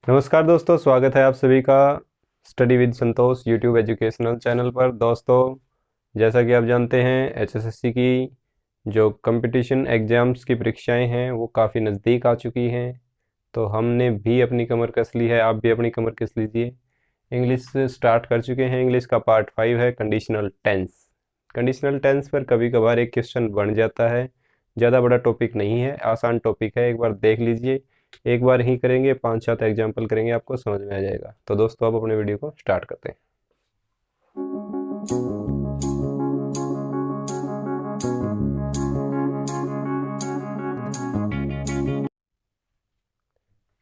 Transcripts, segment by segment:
नमस्कार दोस्तों, स्वागत है आप सभी का study with Santosh YouTube educational channel पर। दोस्तों, जैसा कि आप जानते हैं, एचएसएससी की जो कंपटीशन एग्ज़ाम्स की परीक्षाएं हैं वो काफ़ी नज़दीक आ चुकी हैं। तो हमने भी अपनी कमर कस ली है, आप भी अपनी कमर कस लीजिए। इंग्लिश स्टार्ट कर चुके हैं। इंग्लिश का पार्ट 5 है कंडीशनल टेंस। कंडीशनल टेंस पर कभी कभार एक क्वेश्चन बन जाता है। ज़्यादा बड़ा टॉपिक नहीं है, आसान टॉपिक है, एक बार देख लीजिए। एक बार ही करेंगे, 5-7 एग्जाम्पल करेंगे, आपको समझ में आ जाएगा। तो दोस्तों, आप अपने वीडियो को स्टार्ट करते हैं।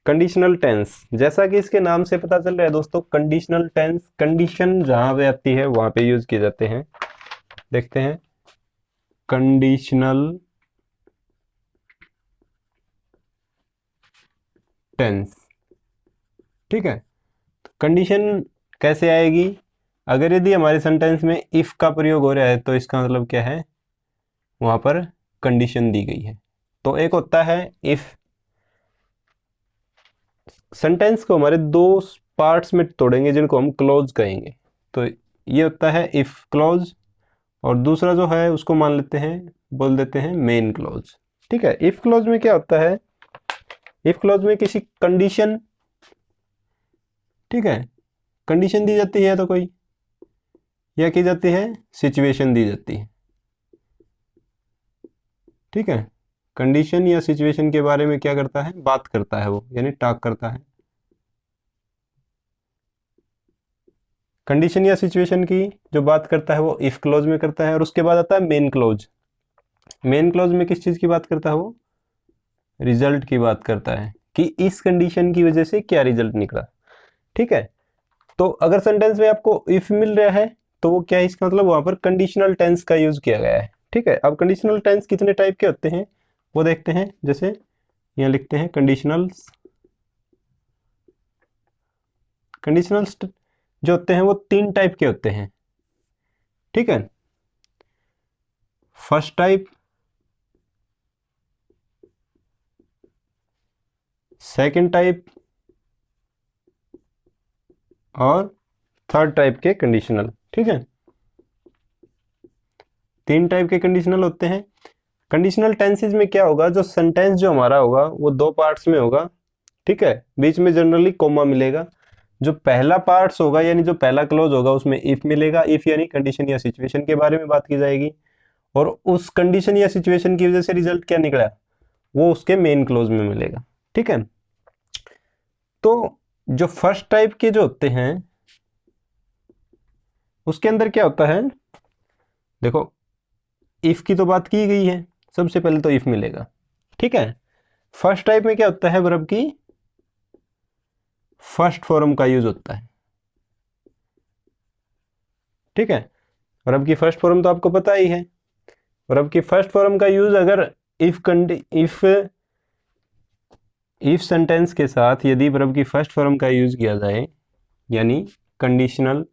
कंडीशनल टेंस, जैसा कि इसके नाम से पता चल रहा है दोस्तों, कंडीशनल टेंस कंडीशन जहां पे आती है वहां पे यूज किए जाते हैं। देखते हैं कंडीशनल टेंस। ठीक है, तो कंडीशन कैसे आएगी? अगर यदि हमारे सेंटेंस में इफ का प्रयोग हो रहा है तो इसका मतलब क्या है, वहां पर कंडीशन दी गई है। तो एक होता है इफ। सेंटेंस को हमारे दो पार्ट्स में तोड़ेंगे जिनको हम क्लोज कहेंगे। तो ये होता है इफ क्लोज, और दूसरा जो है उसको मान लेते हैं, बोल देते हैं मेन क्लोज। ठीक है, इफ क्लोज में क्या होता है? इफ क्लोज में किसी कंडीशन, ठीक है, कंडीशन दी जाती है तो कोई, या की जाती है सिचुएशन दी जाती है। ठीक है, कंडीशन या सिचुएशन के बारे में क्या करता है, बात करता है वो, यानी टॉक करता है। कंडीशन या सिचुएशन की जो बात करता है वो इफ क्लोज में करता है। और उसके बाद आता है मेन क्लोज। मेन क्लोज में किस चीज की बात करता है वो? रिजल्ट की बात करता है कि इस कंडीशन की वजह से क्या रिजल्ट निकला। ठीक है, तो अगर सेंटेंस में आपको इफ मिल रहा है तो वो क्या है, इसका मतलब वहां पर कंडीशनल टेंस का यूज किया गया है। ठीक है, अब कंडीशनल टेंस कितने टाइप के होते हैं वो देखते हैं। जैसे यहाँ लिखते हैं कंडीशनल्स। कंडीशनल्स जो होते हैं वो 3 टाइप के होते हैं। ठीक है, फर्स्ट टाइप, सेकंड टाइप और थर्ड टाइप के कंडीशनल। ठीक है, 3 टाइप के कंडीशनल होते हैं। कंडीशनल टेंसेज में क्या होगा, जो सेंटेंस जो हमारा होगा वो 2 पार्ट्स में होगा। ठीक है, बीच में जनरली कोमा मिलेगा। जो पहला पार्ट्स होगा यानी जो पहला क्लोज होगा उसमें इफ मिलेगा। इफ यानी कंडीशन या सिचुएशन के बारे में बात की जाएगी, और उस कंडीशन या सिचुएशन की वजह से रिजल्ट क्या निकला वो उसके मेन क्लोज में मिलेगा। ठीक है, तो जो फर्स्ट टाइप के जो होते हैं उसके अंदर क्या होता है, देखो, इफ की तो बात की गई है, सबसे पहले तो इफ मिलेगा। ठीक है, फर्स्ट टाइप में क्या होता है, वर्ब की फर्स्ट फॉर्म का यूज होता है। ठीक है, वर्ब की फर्स्ट फॉर्म तो आपको पता ही है। वर्ब की फर्स्ट फॉर्म का यूज अगर इफ इफ सेंटेंस के साथ यदि वर्ब की फर्स्ट फॉर्म का यूज किया जाए, यानी कंडीशनल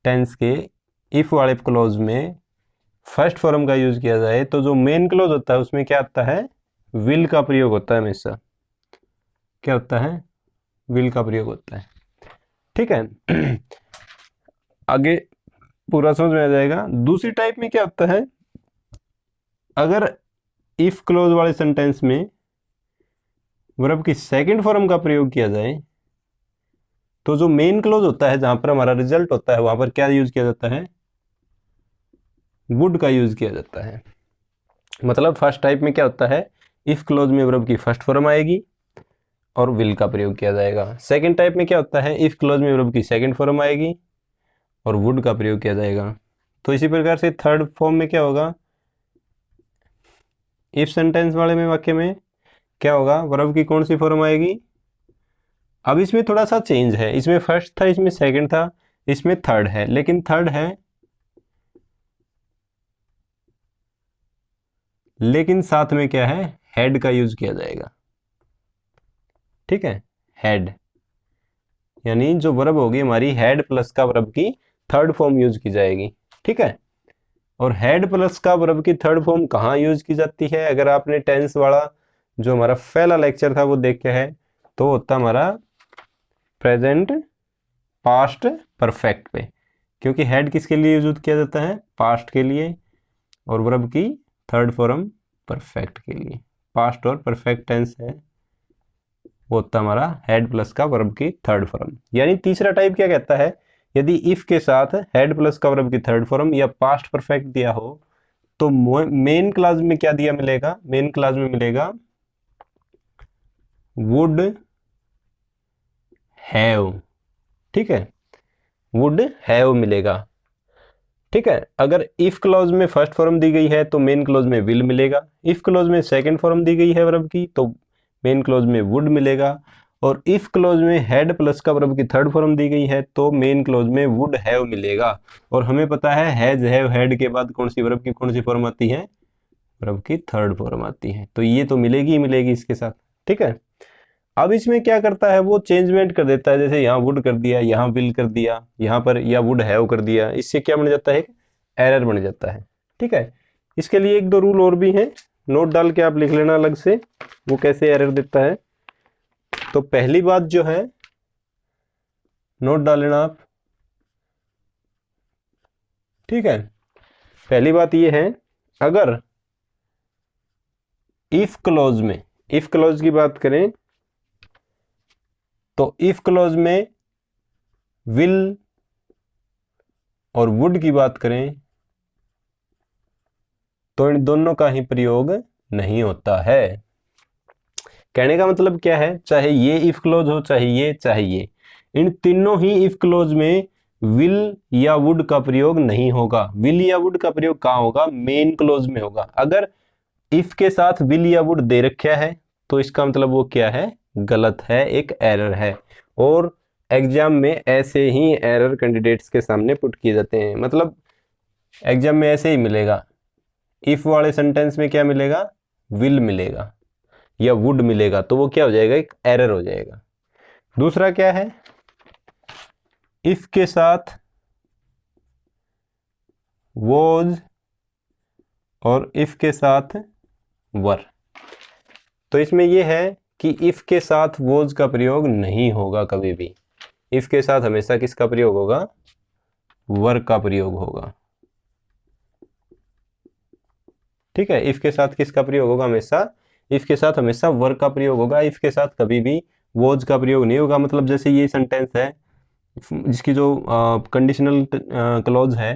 टेंस के इफ वाले क्लोज में फर्स्ट फॉर्म का यूज किया जाए, तो जो मेन क्लोज होता है उसमें क्या आता है, विल का प्रयोग होता है हमेशा। क्या होता है? विल का प्रयोग होता है। ठीक है, आगे पूरा समझ में आ जाएगा। दूसरी टाइप में क्या होता है, अगर इफ क्लोज वाले सेंटेंस में वर्ब की सेकंड फॉर्म का प्रयोग किया जाए, तो जो मेन क्लोज होता है जहां पर हमारा रिजल्ट होता है वहां पर क्या यूज किया जाता है, वुड का यूज किया जाता है। मतलब फर्स्ट टाइप में क्या होता है, इफ क्लोज में वर्ब की फर्स्ट फॉर्म आएगी और विल का प्रयोग किया जाएगा। सेकंड टाइप में क्या होता है, इफ क्लोज में वर्ब की सेकंड फॉर्म आएगी और वुड का प्रयोग किया जाएगा। तो इसी प्रकार से थर्ड फॉर्म में क्या होगा, इफ सेंटेंस वाले में वाक्य में क्या होगा, वर्ब की कौन सी फॉर्म आएगी। अब इसमें थोड़ा सा चेंज है, इसमें फर्स्ट था, इसमें सेकंड था, इसमें थर्ड है, लेकिन थर्ड है, लेकिन साथ में क्या है, हेड का यूज किया जाएगा। ठीक है, हेड यानी जो वर्ब होगी हमारी, हेड प्लस का वर्ब की थर्ड फॉर्म यूज की जाएगी। ठीक है, और हेड प्लस का वर्ब की थर्ड फॉर्म कहाँ यूज की जाती है, अगर आपने टेंस वाला जो हमारा पहला लेक्चर था वो देख के है, तो होता हमारा प्रेजेंट पास्ट परफेक्ट पे, क्योंकि हैड किसके लिए यूज किया जाता है, पास्ट के लिए, और वर्ब की थर्ड फॉर्म परफेक्ट के लिए। पास्ट और परफेक्ट टेंस है वो होता हमारा हेड प्लस का वर्ब की थर्ड फॉर्म। यानी तीसरा टाइप क्या कहता है, यदि इफ के साथ हेड प्लस का वर्ब की थर्ड फॉर्म या पास्ट परफेक्ट दिया हो तो मेन क्लास में क्या दिया मिलेगा, मेन क्लास में मिलेगा वुड हैव, ठीक है, वुड हैव मिलेगा। ठीक है, अगर इफ क्लॉज में फर्स्ट फॉर्म दी गई है तो मेन क्लॉज में विल मिलेगा, इफ क्लॉज में सेकंड फॉर्म दी गई है वर्ब की तो मेन क्लॉज में वुड मिलेगा, और इफ क्लॉज में हेड प्लस का वर्ब की थर्ड फॉर्म दी गई है तो मेन क्लॉज में वुड हैव मिलेगा। और हमें पता है हैज हैव हैड के बाद कौन सी वर्ब की कौन सी फॉर्म आती है, वर्ब की थर्ड फॉर्म आती है, तो ये तो मिलेगी ही मिलेगी इसके साथ। ठीक है, अब इसमें क्या करता है वो चेंजमेंट कर देता है, जैसे यहाँ वुड कर दिया, यहाँ विल कर दिया, यहाँ पर या वुड हैव कर दिया, इससे क्या बन जाता है, एरर बन जाता है। ठीक है, इसके लिए एक दो रूल और भी हैं, नोट डाल के आप लिख लेना अलग से वो कैसे एरर देता है। तो पहली बात जो है नोट डाल लेना आप, ठीक है, पहली बात ये है अगर इफ क्लॉज में, इफ क्लॉज की बात करें तो इफ क्लॉज में विल और वुड की बात करें तो इन दोनों का ही प्रयोग नहीं होता है। कहने का मतलब क्या है, चाहे ये इफ क्लोज हो चाहे ये, इन तीनों ही इफ क्लोज में विल या वुड का प्रयोग नहीं होगा। विल या वुड का प्रयोग कहां होगा, मेन क्लोज में होगा। अगर इफ के साथ विल या वुड दे रखा है तो इसका मतलब वो क्या है, गलत है, एक एरर है। और एग्जाम में ऐसे ही एरर कैंडिडेट्स के सामने पुट किए जाते हैं, मतलब एग्जाम में ऐसे ही मिलेगा, इफ वाले सेंटेंस में क्या मिलेगा, विल मिलेगा या वुड मिलेगा, तो वो क्या हो जाएगा, एक एरर हो जाएगा। दूसरा क्या है, इफ के साथ वॉज और इफ के साथ वर, तो इसमें यह है कि इफ के साथ वॉज का प्रयोग नहीं होगा कभी भी, इफ के साथ हमेशा किसका प्रयोग होगा, वर का प्रयोग होगा। ठीक है, इफ के साथ किसका प्रयोग होगा, हमेशा इफ के साथ हमेशा वर का प्रयोग होगा, इफ के साथ कभी भी वॉज का प्रयोग नहीं होगा। मतलब जैसे ये सेंटेंस है जिसकी जो कंडीशनल क्लॉज है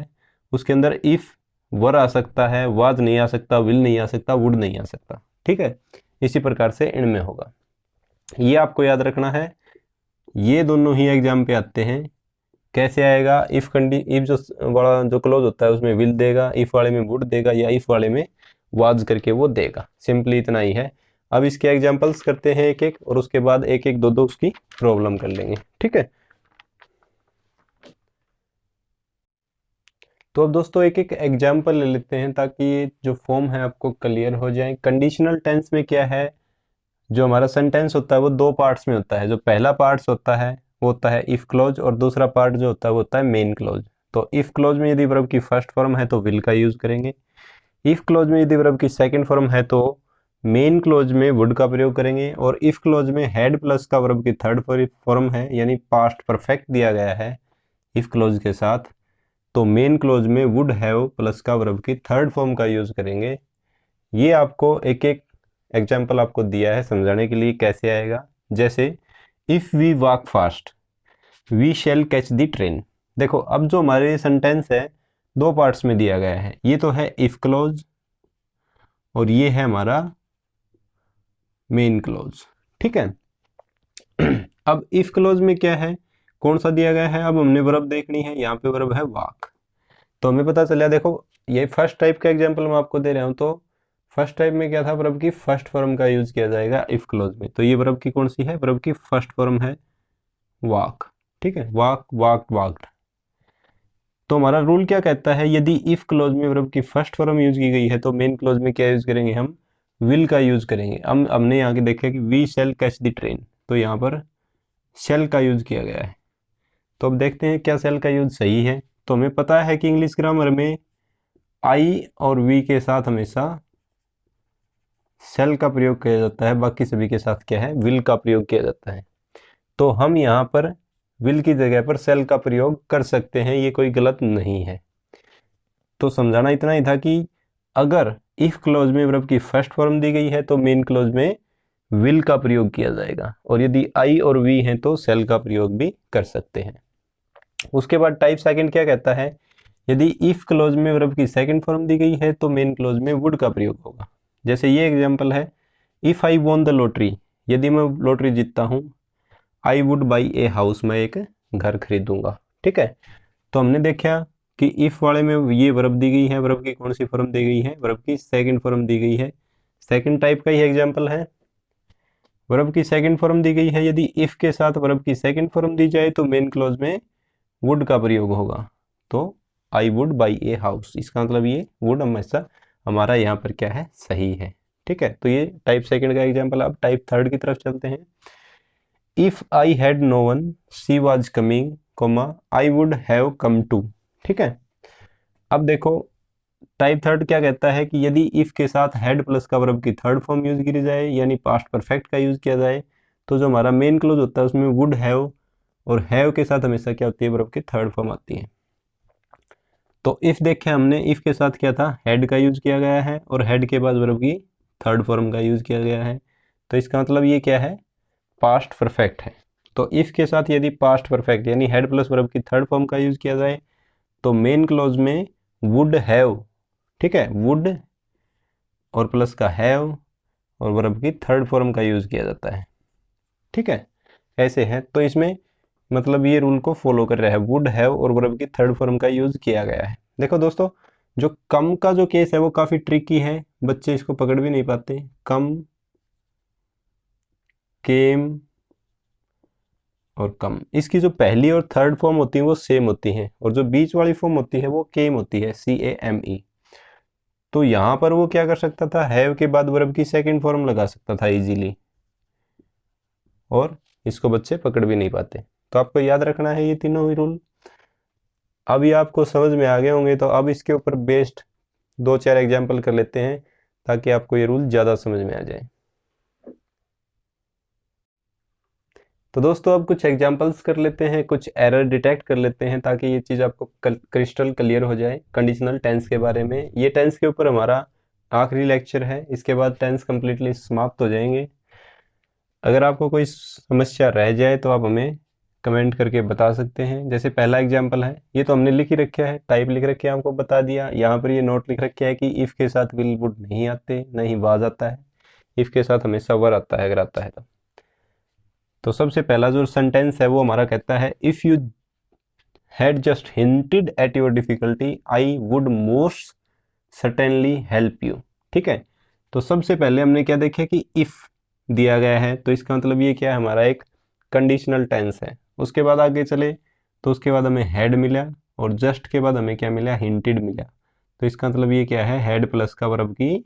उसके अंदर इफ वर आ सकता है, वाज नहीं आ सकता, विल नहीं आ सकता, वुड नहीं आ सकता। ठीक है, इसी प्रकार से इनमें होगा, ये आपको याद रखना है। ये दोनों ही एग्जाम पे आते हैं। कैसे आएगा, इफ जो वाला जो क्लोज होता है उसमें विल देगा, इफ वाले में वुड देगा, या इफ वाले में वाज करके वो देगा। सिंपली इतना ही है। अब इसके एग्जांपल्स करते हैं एक एक, और उसके बाद एक एक दो दो उसकी प्रॉब्लम कर लेंगे। ठीक है, तो अब दोस्तों एक एक एग्जाम्पल ले लेते हैं ताकि ये जो फॉर्म है आपको क्लियर हो जाए। कंडीशनल टेंस में क्या है, जो हमारा सेंटेंस होता है वो दो पार्ट्स में होता है। जो पहला पार्ट्स होता है वो होता है इफ क्लोज, और दूसरा पार्ट जो होता है वो होता है मेन क्लोज। तो इफ क्लोज में यदि वर्ब की फर्स्ट फॉर्म है तो विल का यूज करेंगे, इफ क्लोज में यदि वर्ब की सेकंड फॉर्म है तो मेन क्लोज में वुड का प्रयोग करेंगे, और इफ क्लोज में हेड प्लस का वर्ब की थर्ड फॉर्म है यानी पास्ट परफेक्ट दिया गया है इफ क्लोज के साथ, तो मेन क्लोज में वुड हैव प्लस का वर्ब की थर्ड फॉर्म का यूज करेंगे। ये आपको एक एक एग्जाम्पल आपको दिया है समझाने के लिए कैसे आएगा। जैसे if we walk fast we shall catch the train. देखो अब जो हमारे सेंटेंस है दो पार्ट्स में दिया गया है, ये तो है इफ क्लोज और ये है हमारा मेन क्लोज। ठीक है, अब इफ क्लोज में क्या है, कौन सा दिया गया है, अब हमने वर्ब देखनी है, यहाँ पे वर्ब है वॉक। तो हमें पता चला, देखो ये फर्स्ट टाइप का एग्जांपल मैं आपको दे रहा हूँ। तो फर्स्ट टाइप में क्या था, वर्ब की फर्स्ट फॉर्म का यूज किया जाएगा इफ क्लोज में। तो ये वर्ब की कौन सी है, वर्ब की फर्स्ट फॉर्म है वॉक। ठीक है, वॉक वॉक वॉक्ड। तो हमारा रूल क्या कहता है, यदि इफ क्लोज में वर्ब की फर्स्ट फॉर्म यूज की गई है तो मेन क्लोज में क्या यूज करेंगे, हम विल का यूज करेंगे। हम हमने यहाँ के देखा कि we shall catch the train, तो यहाँ पर शैल का यूज किया गया है। तो अब देखते हैं क्या शैल का यूज सही है। तो हमें पता है कि इंग्लिश ग्रामर में आई और वी के साथ हमेशा शैल का प्रयोग किया जाता है, बाकी सभी के साथ क्या है, विल का प्रयोग किया जाता है। तो हम यहाँ पर विल की जगह पर सेल का प्रयोग कर सकते हैं, ये कोई गलत नहीं है। तो समझाना इतना ही था कि अगर इफ क्लॉज में वर्ब की फर्स्ट फॉर्म दी गई है तो मेन क्लॉज में विल का प्रयोग किया जाएगा, और यदि आई और वी हैं तो सेल का प्रयोग भी कर सकते हैं। उसके बाद टाइप सेकंड क्या कहता है, यदि इफ क्लॉज में वर्ब की सेकंड फॉर्म दी गई है तो मेन क्लॉज में वुड का प्रयोग होगा। जैसे ये एग्जांपल है, if I won the lottery, यदि मैं लॉटरी जीतता हूँ, I would buy a house, मैं एक घर खरीदूंगा। ठीक है, तो हमने देखा कि इफ वाले में ये वर्ब दी गई है, वर्ब की कौन सी फॉर्म दी गई है, वर्ब की सेकंड फॉर्म दी गई है। सेकंड टाइप का ही एग्जांपल है, वर्ब की सेकंड फॉर्म दी गई है, यदि इफ के साथ वर्ब की सेकंड फॉर्म दी जाए तो मेन क्लॉज में वुड का प्रयोग होगा। तो I would buy a house, इसका मतलब ये वुड हमेशा हमारा यहाँ पर क्या है, सही है। ठीक है, तो ये टाइप सेकंड का एग्जांपल। अब टाइप थर्ड की तरफ चलते हैं। If I had no one she was coming comma I would have come to. ठीक है, अब देखो टाइप थर्ड क्या कहता है कि यदि इफ के साथ हैड प्लस का वर्ब की थर्ड फॉर्म यूज की जाए, यानी पास्ट परफेक्ट का यूज किया जाए, तो जो हमारा मेन क्लोज होता है उसमें वुड हैव, और हैव के साथ हमेशा क्या होती है, वर्ब की थर्ड फॉर्म आती है। तो इफ देखे हमने, इफ के साथ क्या था, हेड का यूज किया गया है, और हेड के बाद वर्ब की थर्ड फॉर्म का यूज किया गया है। तो इसका मतलब ये क्या है, पास्ट परफेक्ट है। तो इफ के साथ यदि पास्ट परफेक्ट यानी हेड प्लस वर्ब की थर्ड फॉर्म का यूज किया जाए तो मेन क्लॉज में वुड हैव, ठीक है, वुड और प्लस का हैव और वर्ब की थर्ड फॉर्म का यूज किया जाता है। ठीक है, ऐसे है। तो इसमें मतलब ये रूल को फॉलो कर रहा है, वुड हैव और वर्ब की थर्ड फॉर्म का यूज किया गया है। देखो दोस्तों, जो कम का जो केस है वो काफी ट्रिकी है, बच्चे इसको पकड़ भी नहीं पाते। कम, केम और कम, इसकी जो पहली और थर्ड फॉर्म होती है वो सेम होती है, और जो बीच वाली फॉर्म होती है वो केम होती है, CAME। तो यहां पर वो क्या कर सकता था, हैव के बाद वर्ब की सेकंड फॉर्म लगा सकता था इजीली, और इसको बच्चे पकड़ भी नहीं पाते। तो आपको याद रखना है ये तीनों ही रूल। अब ये आपको समझ में आ गए होंगे, तो अब इसके ऊपर बेस्ड 2-4 एग्जाम्पल कर लेते हैं ताकि आपको ये रूल ज़्यादा समझ में आ जाए। तो दोस्तों अब कुछ एग्जाम्पल्स कर लेते हैं, कुछ एरर डिटेक्ट कर लेते हैं ताकि ये चीज़ आपको क्रिस्टल क्लियर हो जाए कंडीशनल टेंस के बारे में। ये टेंस के ऊपर हमारा आखिरी लेक्चर है, इसके बाद टेंस कम्प्लीटली समाप्त हो जाएंगे। अगर आपको कोई समस्या रह जाए तो आप हमें कमेंट करके बता सकते हैं। जैसे पहला एग्जांपल है, ये तो हमने लिख ही रखा है, टाइप लिख रखे है, आपको बता दिया। यहाँ पर ये नोट लिख रखा है कि इफ़ के साथ विल वुड नहीं आते, नहीं वाज आता है, इफ़ के साथ हमेशा वर आता है अगर आता है तो सबसे पहला जो सेंटेंस है वो हमारा कहता है, if you had just hinted at your difficulty I would most certainly help you. ठीक है, तो सबसे पहले हमने क्या देखा कि इफ़ दिया गया है, तो इसका मतलब ये क्या है, हमारा एक कंडीशनल टेंस है। उसके बाद आगे चले तो उसके बाद हमें हैड मिला, और जस्ट के बाद हमें क्या मिला, हिंटेड मिला। तो इसका मतलब ये क्या है, हैड प्लस का वर्ब की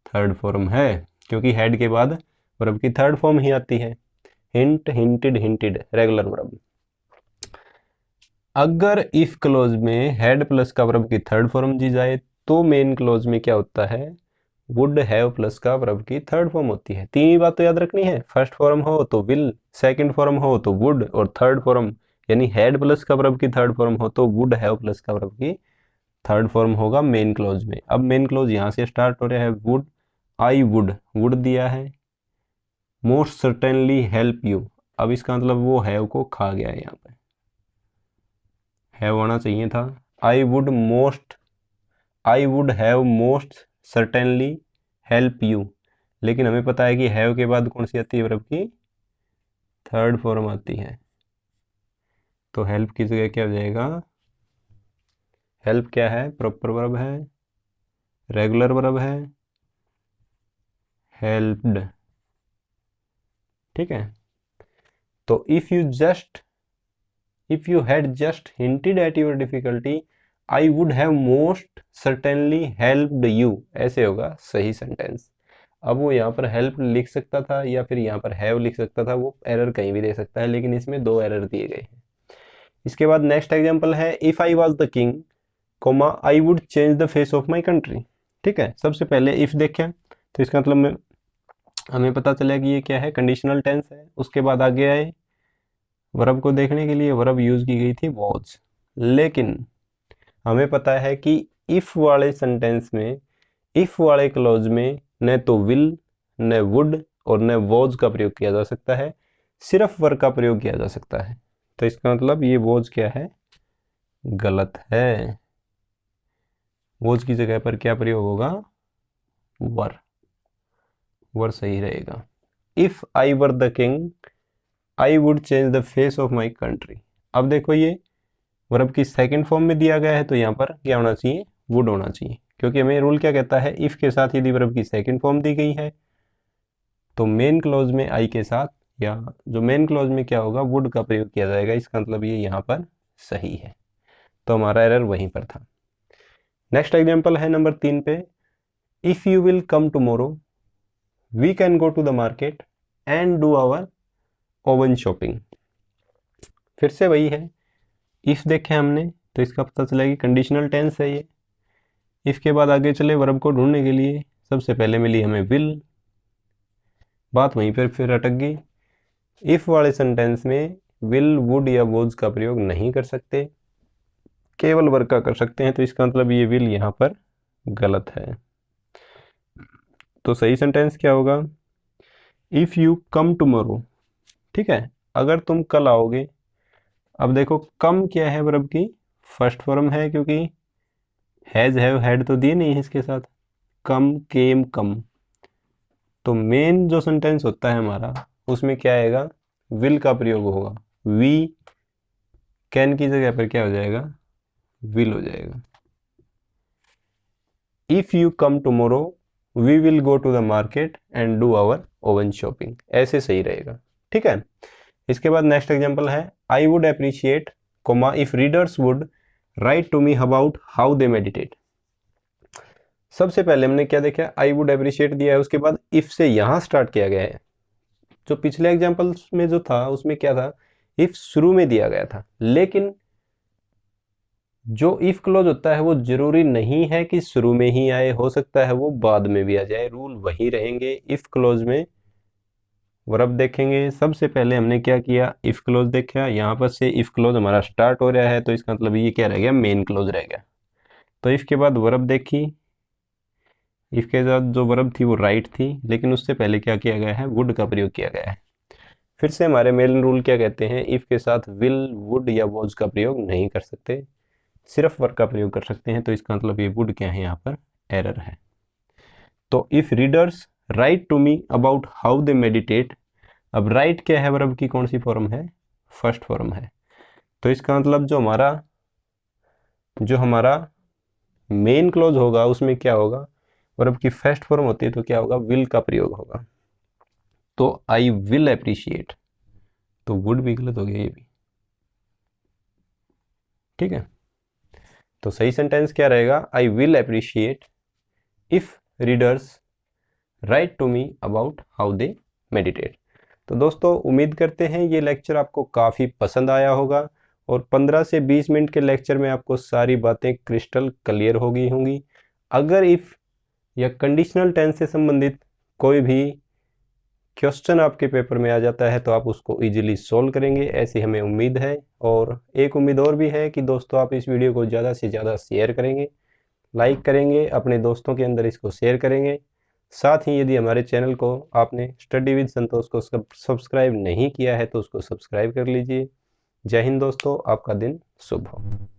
थर्ड फॉर्म है, क्योंकि हैड के बाद वर्ब की थर्ड फॉर्म ही आती है, hint, hinted, hinted, regular verb. अगर इफ क्लोज में हैड प्लस का वर्ब की थर्ड फॉर्म दी जाए तो मेन क्लोज में क्या होता है, वुड हैव प्लस का वर्ब की थर्ड फॉर्म होती है। तीन ही बात तो याद रखनी है, फर्स्ट फॉर्म हो तो विल, सेकंड फॉर्म हो तो वुड, और थर्ड फॉर्म यानी हैड प्लस का वर्ब की थर्ड फॉर्म हो तो वुड हैव प्लस का वर्ब की थर्ड फॉर्म होगा मेन क्लोज में। अब मेन क्लोज यहाँ से स्टार्ट हो रहा है, वुड, आई वुड, वुड दिया है, मोस्ट सर्टेनली हेल्प यू। अब इसका मतलब वो हैव को खा गया है, यहाँ पे हैव आना चाहिए था। आई would have most certainly help you, लेकिन हमें पता है कि हैव के बाद कौन सी आती है, वर्ब की थर्ड फॉर्म आती है। तो हेल्प की जगह क्या हो जाएगा, हेल्प क्या है, प्रॉपर वर्ब है, रेगुलर वर्ब है, हेल्प्ड। ठीक है, तो if you had just hinted at your difficulty I would have most certainly helped you, ऐसे होगा सही सेंटेंस। अब वो यहाँ पर हेल्प लिख सकता था या फिर यहाँ पर हैव लिख सकता था, वो एरर कहीं भी दे सकता है, लेकिन इसमें दो एरर दिए गए हैं। इसके बाद नेक्स्ट एग्जांपल है, if I was the king comma I would change the face of my country. ठीक है, सबसे पहले इफ देखें तो इसका मतलब हमें पता चला कि ये क्या है, कंडीशनल टेंस है। उसके बाद आगे आए वर्ब को देखने के लिए वर्ब यूज की गई थी वॉज। लेकिन हमें पता है कि इफ वाले सेंटेंस में, इफ वाले क्लॉज में न तो विल, न वुड और न वॉज का प्रयोग किया जा सकता है, सिर्फ वर का प्रयोग किया जा सकता है। तो इसका मतलब ये वॉज क्या है, गलत है। वॉज की जगह पर क्या प्रयोग होगा, वर। वर सही रहेगा। If I were the king I would change the face of my country. अब देखो ये वर्ब की सेकंड फॉर्म में दिया गया है, तो यहाँ पर क्या होना चाहिए, वुड होना चाहिए, क्योंकि हमें रूल क्या कहता है, इफ के साथ यदि वर्ब की सेकंड फॉर्म दी गई है तो मेन क्लॉज में आई के साथ, या जो मेन क्लॉज में क्या होगा, वुड का प्रयोग किया जाएगा। इसका मतलब ये यहाँ पर सही है, तो हमारा एरर वहीं पर था। नेक्स्ट एग्जाम्पल है नंबर 3 पे, if you will come tomorrow we can go to the market and do our own shopping. फिर से वही है, इफ देखे हमने तो इसका पता चला कि कंडीशनल टेंस है ये। इफ के बाद आगे चले वर्ब को ढूंढने के लिए सबसे पहले मिली हमें विल, बात वहीं पर फिर अटक गई। इफ वाले सेंटेंस में विल, वुड या वोज का प्रयोग नहीं कर सकते, केवल वर्ब का कर सकते हैं, तो इसका मतलब ये विल यहाँ पर गलत है। तो सही सेंटेंस क्या होगा, इफ यू कम टुमारो। ठीक है, अगर तुम कल आओगे। अब देखो कम क्या है, वर्ब की फर्स्ट फॉर्म है, क्योंकि हैज, हैव, हैड तो दिए नहीं है इसके साथ। कम, केम, कम। तो मेन जो सेंटेंस होता है हमारा, उसमें क्या आएगा, विल का प्रयोग होगा। वी कैन की जगह पर क्या हो जाएगा, विल हो जाएगा। If you come tomorrow we will go to the market and do our own shopping, ऐसे सही रहेगा। ठीक है, इसके बाद नेक्स्ट एग्जांपल है, I would appreciate comma if readers would write to me about how they meditate. सबसे पहले हमने क्या देखा, आई वुड अप्रिशिएट दिया है, उसके बाद इफ से यहां स्टार्ट किया गया है। जो पिछले एग्जांपल्स में जो था उसमें क्या था, इफ शुरू में दिया गया था, लेकिन जो इफ क्लॉज होता है वो जरूरी नहीं है कि शुरू में ही आए, हो सकता है वो बाद में भी आ जाए, रूल वही रहेंगे। इफ क्लॉज में वर्ब देखेंगे, सबसे पहले हमने क्या किया, इफ क्लॉज देखा, यहाँ पर से इफ क्लॉज हमारा स्टार्ट हो रहा है, तो इसका मतलब ये क्या रह गया, मेन क्लॉज रह गया। तो इफ के बाद वर्ब देखी, इफ के साथ जो वर्ब थी वो राइट थी, लेकिन उससे पहले क्या किया गया है, वुड का प्रयोग किया गया है। फिर से हमारे मेन रूल क्या कहते हैं, इफ के साथ विल, वुड या वॉज का प्रयोग नहीं कर सकते, सिर्फ वर्ब का प्रयोग कर सकते हैं, तो इसका मतलब ये वुड क्या है, यहाँ पर एरर है। तो if readers write to me about how they meditate, अब राइट क्या है, वर्ब की कौन सी फॉर्म है, फर्स्ट फॉर्म है, तो इसका मतलब जो हमारा मेन क्लॉज होगा उसमें क्या होगा, वर्ब की फर्स्ट फॉर्म होती है तो क्या होगा, विल का प्रयोग होगा। तो आई विल अप्रिशिएट, तो वुड भी गलत हो गया ये भी। ठीक है, तो सही सेंटेंस क्या रहेगा, I will appreciate if readers write to me about how they meditate. तो दोस्तों उम्मीद करते हैं ये लेक्चर आपको काफ़ी पसंद आया होगा, और 15 से 20 मिनट के लेक्चर में आपको सारी बातें क्रिस्टल क्लियर हो गई होंगी। अगर इफ या कंडीशनल टेंस से संबंधित कोई भी क्वेश्चन आपके पेपर में आ जाता है तो आप उसको इजीली सॉल्व करेंगे, ऐसी हमें उम्मीद है। और एक उम्मीद और भी है कि दोस्तों आप इस वीडियो को ज़्यादा से ज़्यादा शेयर करेंगे, लाइक करेंगे, अपने दोस्तों के अंदर इसको शेयर करेंगे। साथ ही यदि हमारे चैनल को आपने स्टडी विद संतोष को सब्सक्राइब नहीं किया है तो उसको सब्सक्राइब कर लीजिए। जय हिंद दोस्तों, आपका दिन शुभ हो।